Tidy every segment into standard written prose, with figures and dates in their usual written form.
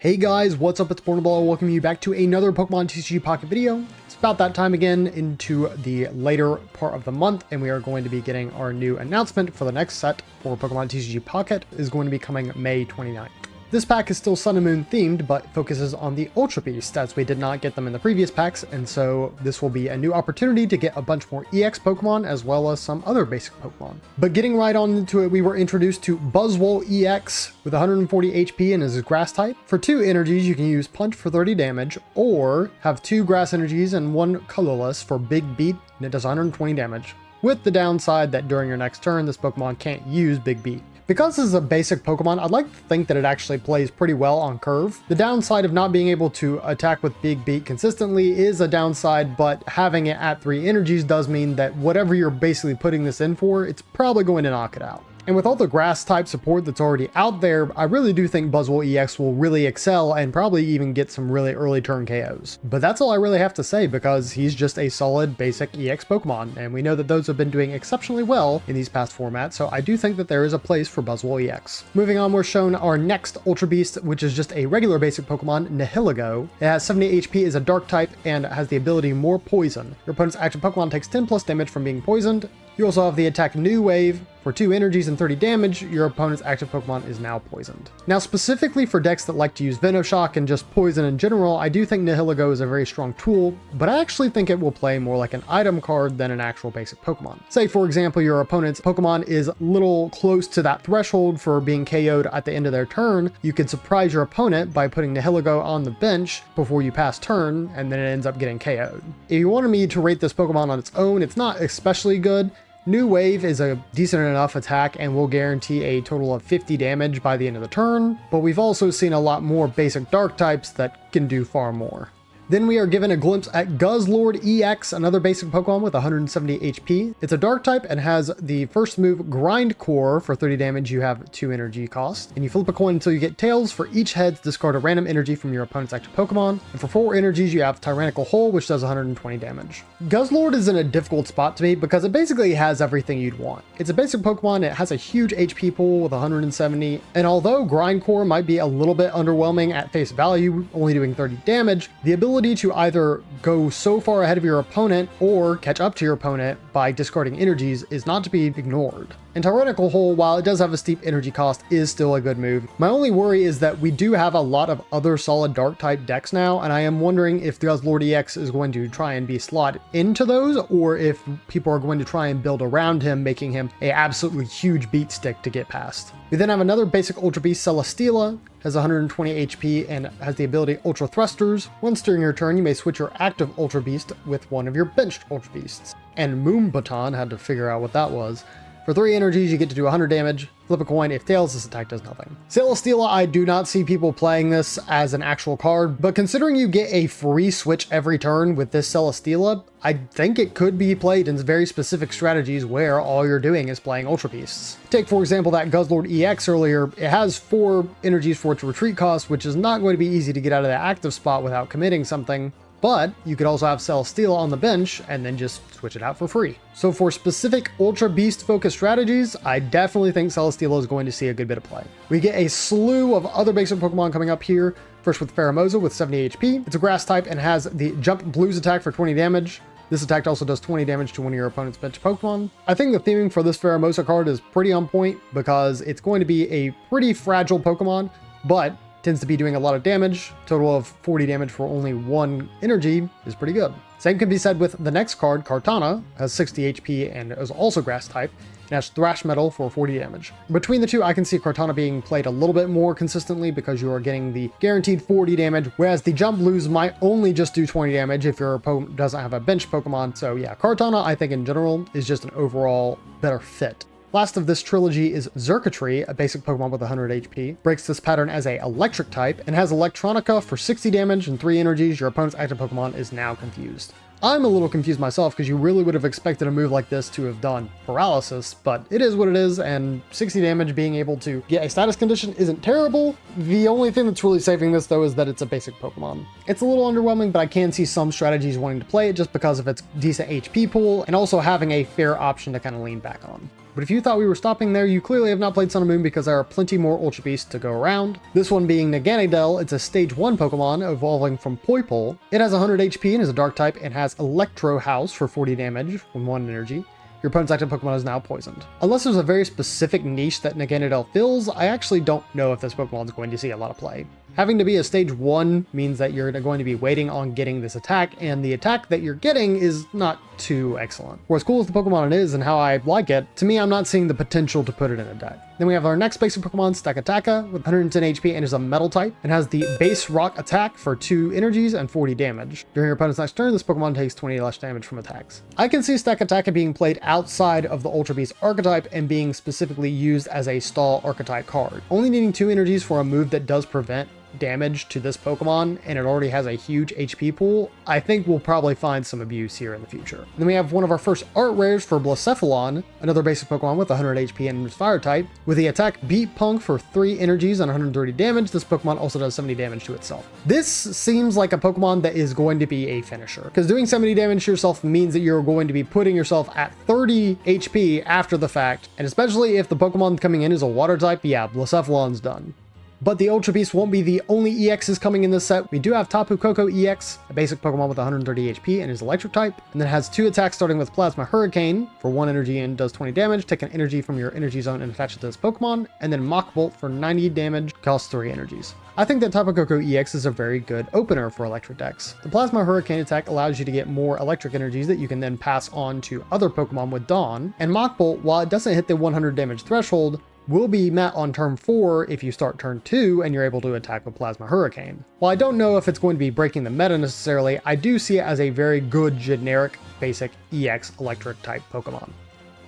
Hey guys, what's up? It's Portable. Welcome you back to another Pokemon TCG Pocket video. It's about that time again into the later part of the month, and we are going to be getting our new announcement for the next set for Pokemon TCG Pocket. Is going to be coming May 29th. This pack is still Sun and Moon themed, but focuses on the Ultra Beasts, as we did not get them in the previous packs, and so this will be a new opportunity to get a bunch more EX Pokemon, as well as some other basic Pokemon. But getting right on into it, we were introduced to Buzzwole EX with 140 HP and is a Grass type. For 2 energies, you can use Punch for 30 damage, or have 2 Grass energies and 1 colorless for Big Beat, and it does 120 damage. With the downside that during your next turn, this Pokemon can't use Big Beat. Because this is a basic Pokemon, I'd like to think that it actually plays pretty well on curve. The downside of not being able to attack with Big Beat consistently is a downside, but having it at 3 energies does mean that whatever you're basically putting this in for, it's probably going to knock it out. And with all the Grass type support that's already out there, I really do think Buzzwole EX will really excel and probably even get some really early turn KOs. But that's all I really have to say, because he's just a solid basic EX Pokemon, and we know that those have been doing exceptionally well in these past formats, so I do think that there is a place for Buzzwole EX. Moving on, we're shown our next Ultra Beast, which is just a regular basic Pokemon, Nihilego. It has 70 HP, is a Dark type, and has the ability More Poison. Your opponent's active Pokemon takes 10 plus damage from being poisoned. You also have the attack New Wave. For 2 energies and 30 damage, your opponent's active Pokemon is now poisoned. Now, specifically for decks that like to use Venoshock and just poison in general, I do think Nihilego is a very strong tool, but I actually think it will play more like an item card than an actual basic Pokemon. Say, for example, your opponent's Pokemon is a little close to that threshold for being KO'd at the end of their turn. You could surprise your opponent by putting Nihilego on the bench before you pass turn, and then it ends up getting KO'd. If you wanted me to rate this Pokemon on its own, it's not especially good. New Wave is a decent enough attack and will guarantee a total of 50 damage by the end of the turn, but we've also seen a lot more basic Dark types that can do far more. Then we are given a glimpse at Guzzlord EX, another basic Pokemon with 170 HP. It's a Dark type and has the first move Grindcore. For 30 damage, you have 2 energy cost. And you flip a coin until you get tails. For each heads, discard a random energy from your opponent's active Pokemon. And for 4 energies, you have Tyrannical Hole, which does 120 damage. Guzzlord is in a difficult spot to me because it basically has everything you'd want. It's a basic Pokemon, it has a huge HP pool with 170, and although Grindcore might be a little bit underwhelming at face value, only doing 30 damage, the ability to either go so far ahead of your opponent or catch up to your opponent by discarding energies is not to be ignored. And Tyrannical Hole, while it does have a steep energy cost, is still a good move. My only worry is that we do have a lot of other solid Dark type decks now, and I am wondering if the Guzzlord EX is going to try and be slotted into those, or if people are going to try and build around him, making him a absolutely huge beat stick to get past. We then have another basic Ultra Beast, Celesteela, has 120 HP and has the ability Ultra Thrusters. Once during your turn, you may switch your active Ultra Beast with one of your benched Ultra Beasts. And Moonbaton, had to figure out what that was. For 3 energies, you get to do 100 damage. Flip a coin. If tails, this attack does nothing. Celesteela, I do not see people playing this as an actual card, but considering you get a free switch every turn with this Celesteela, I think it could be played in very specific strategies where all you're doing is playing Ultra Beasts. Take, for example, that Guzzlord EX earlier. It has 4 energies for its retreat cost, which is not going to be easy to get out of the active spot without committing something. But you could also have Celesteela on the bench and then just switch it out for free. So for specific Ultra Beast focused strategies, I definitely think Celesteela is going to see a good bit of play. We get a slew of other basic Pokemon coming up here. First with Pheromosa with 70 HP. It's a Grass type and has the Jump Blues attack for 20 damage. This attack also does 20 damage to one of your opponent's bench Pokemon. I think the theming for this Pheromosa card is pretty on point because it's going to be a pretty fragile Pokemon, but tends to be doing a lot of damage. Total of 40 damage for only 1 energy is pretty good. Same can be said with the next card, Kartana, has 60 HP and is also Grass type, and has Thrash Metal for 40 damage. Between the two, I can see Kartana being played a little bit more consistently because you are getting the guaranteed 40 damage, whereas the Jump Blues might only just do 20 damage if your opponent doesn't have a bench Pokemon. So yeah, Kartana, I think in general, is just an overall better fit. Last of this trilogy is Xurkitree, a basic Pokemon with 100 HP. Breaks this pattern as a Electric type and has Electronica for 60 damage and 3 energies. Your opponent's active Pokemon is now confused. I'm a little confused myself because you really would have expected a move like this to have done Paralysis, but it is what it is, and 60 damage being able to get a status condition isn't terrible. The only thing that's really saving this though is that it's a basic Pokemon. It's a little underwhelming, but I can see some strategies wanting to play it just because of its decent HP pool and also having a fair option to kind of lean back on. But if you thought we were stopping there, you clearly have not played Sun and Moon because there are plenty more Ultra Beasts to go around. This one being Naganadel, it's a stage 1 Pokemon evolving from Poipole. It has 100 HP and is a dark type and has Electro House for 40 damage from 1 energy. Your opponent's active Pokemon is now poisoned. Unless there's a very specific niche that Naganadel fills, I actually don't know if this Pokemon is going to see a lot of play. Having to be a stage 1 means that you're going to be waiting on getting this attack, and the attack that you're getting is not too excellent. For as cool as the Pokemon it is and how I like it, to me I'm not seeing the potential to put it in a deck. Then we have our next basic Pokemon, Stakataka, with 110 HP and is a metal type, and has the base rock attack for 2 energies and 40 damage. During your opponent's next turn, this Pokemon takes 20 less damage from attacks. I can see Stakataka being played outside of the Ultra Beast archetype and being specifically used as a stall archetype card. Only needing 2 energies for a move that does prevent damage to this Pokemon, and it already has a huge HP pool, I think we'll probably find some abuse here in the future. And then we have one of our first art rares for Blacephalon, another basic Pokemon with 100 HP and is fire type. With the attack Beat Punk for 3 energies and 130 damage, this Pokemon also does 70 damage to itself. This seems like a Pokemon that is going to be a finisher, because doing 70 damage to yourself means that you're going to be putting yourself at 30 HP after the fact, and especially if the Pokemon coming in is a water type, yeah, Blacephalon's done. But the Ultra Beast won't be the only EXs coming in this set. We do have Tapu Koko EX, a basic Pokemon with 130 HP and is electric type, and then has 2 attacks starting with Plasma Hurricane for 1 energy and does 20 damage. Take an energy from your energy zone and attach it to this Pokemon, and then Mach Bolt for 90 damage, costs 3 energies. I think that Tapu Koko EX is a very good opener for electric decks. The Plasma Hurricane attack allows you to get more electric energies that you can then pass on to other Pokemon with Dawn, and Mach Bolt, while it doesn't hit the 100 damage threshold, will be met on turn 4 if you start turn 2 and you're able to attack with Plasma Hurricane. While I don't know if it's going to be breaking the meta necessarily, I do see it as a very good generic basic EX electric type Pokemon. And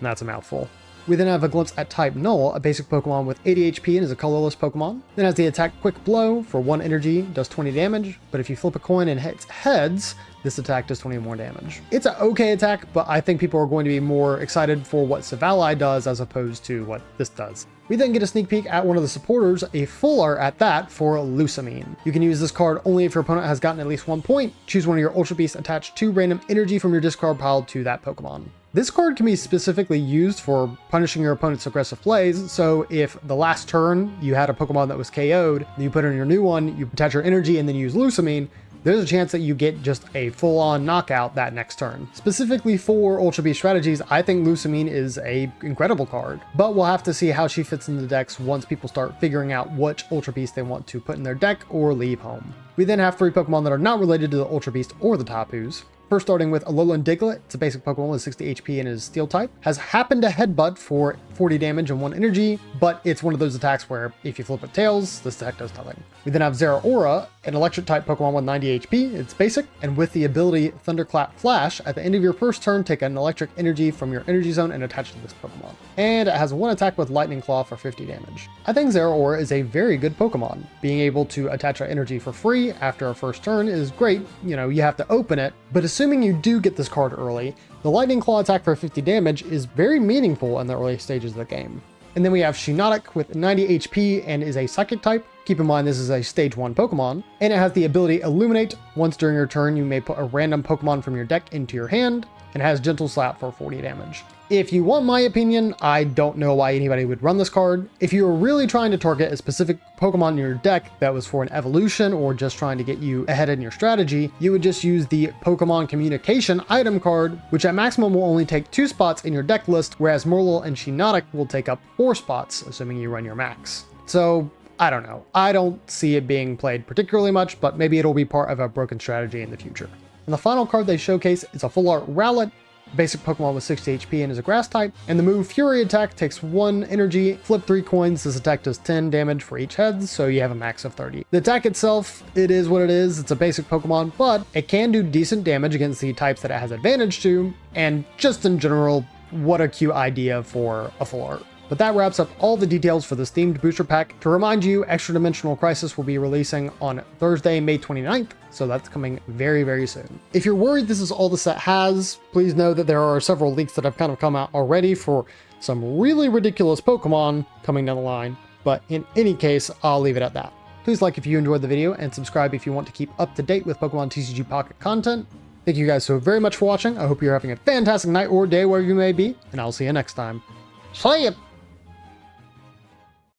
that's a mouthful. We then have a glimpse at type Null, a basic Pokemon with 80 HP and is a colorless Pokemon. Then has the attack Quick Blow for 1 energy, does 20 damage, but if you flip a coin and hits heads, this attack does 20 more damage. It's an okay attack, but I think people are going to be more excited for what Savali does as opposed to what this does. We then get a sneak peek at one of the supporters, a full art at that, for Lusamine. You can use this card only if your opponent has gotten at least 1 point. Choose one of your Ultra Beasts, attach 2 random energy from your discard pile to that Pokemon. This card can be specifically used for punishing your opponent's aggressive plays, so if the last turn you had a Pokemon that was KO'd, you put in your new one, you attach your energy and then use Lusamine, there's a chance that you get just a full-on knockout that next turn. Specifically for Ultra Beast strategies, I think Lusamine is a incredible card, but we'll have to see how she fits in the decks once people start figuring out which Ultra Beast they want to put in their deck or leave home. We then have 3 Pokemon that are not related to the Ultra Beast or the Tapus. First starting with Alolan Diglett, it's a basic Pokemon with 60 HP and is Steel type. Has Happen to Headbutt for 40 damage and 1 energy, but it's one of those attacks where if you flip it tails, this attack does nothing. We then have Zeraora, an electric type Pokemon with 90 HP, it's basic, and with the ability Thunderclap Flash, at the end of your first turn, take an electric energy from your energy zone and attach it to this Pokemon. And it has 1 attack with Lightning Claw for 50 damage. I think Zeraora is a very good Pokemon. Being able to attach our energy for free after our first turn is great. You know, you have to open it, but assuming you do get this card early, the Lightning Claw attack for 50 damage is very meaningful in the early stages of the game. And then we have Shiinotic with 90 HP and is a Psychic type. Keep in mind this is a stage 1 Pokemon, and it has the ability Illuminate. Once during your turn, you may put a random Pokemon from your deck into your hand, and has Gentle Slap for 40 damage. If you want my opinion, I don't know why anybody would run this card. If you were really trying to target a specific Pokemon in your deck that was for an evolution or just trying to get you ahead in your strategy, you would just use the Pokemon Communication item card, which at maximum will only take 2 spots in your deck list, whereas Murloc and Shiinotic will take up 4 spots, assuming you run your max. So, I don't know. I don't see it being played particularly much, but maybe it'll be part of a broken strategy in the future. And the final card they showcase is a full art Rowlet, basic Pokemon with 60 HP and is a grass type, and the move Fury Attack takes 1 energy, flip 3 coins, this attack does 10 damage for each head, so you have a max of 30. The attack itself, it is what it is, it's a basic Pokemon, but it can do decent damage against the types that it has advantage to, and just in general, what a cute idea for a full art. But that wraps up all the details for this themed booster pack. To remind you, Extradimensional Crisis will be releasing on Thursday, May 29th, so that's coming very, very soon. If you're worried this is all the set has, please know that there are several leaks that have kind of come out already for some really ridiculous Pokemon coming down the line, but in any case, I'll leave it at that. Please like if you enjoyed the video, and subscribe if you want to keep up to date with Pokemon TCG Pocket content. Thank you guys so very much for watching. I hope you're having a fantastic night or day wherever you may be, and I'll see you next time. Sleep!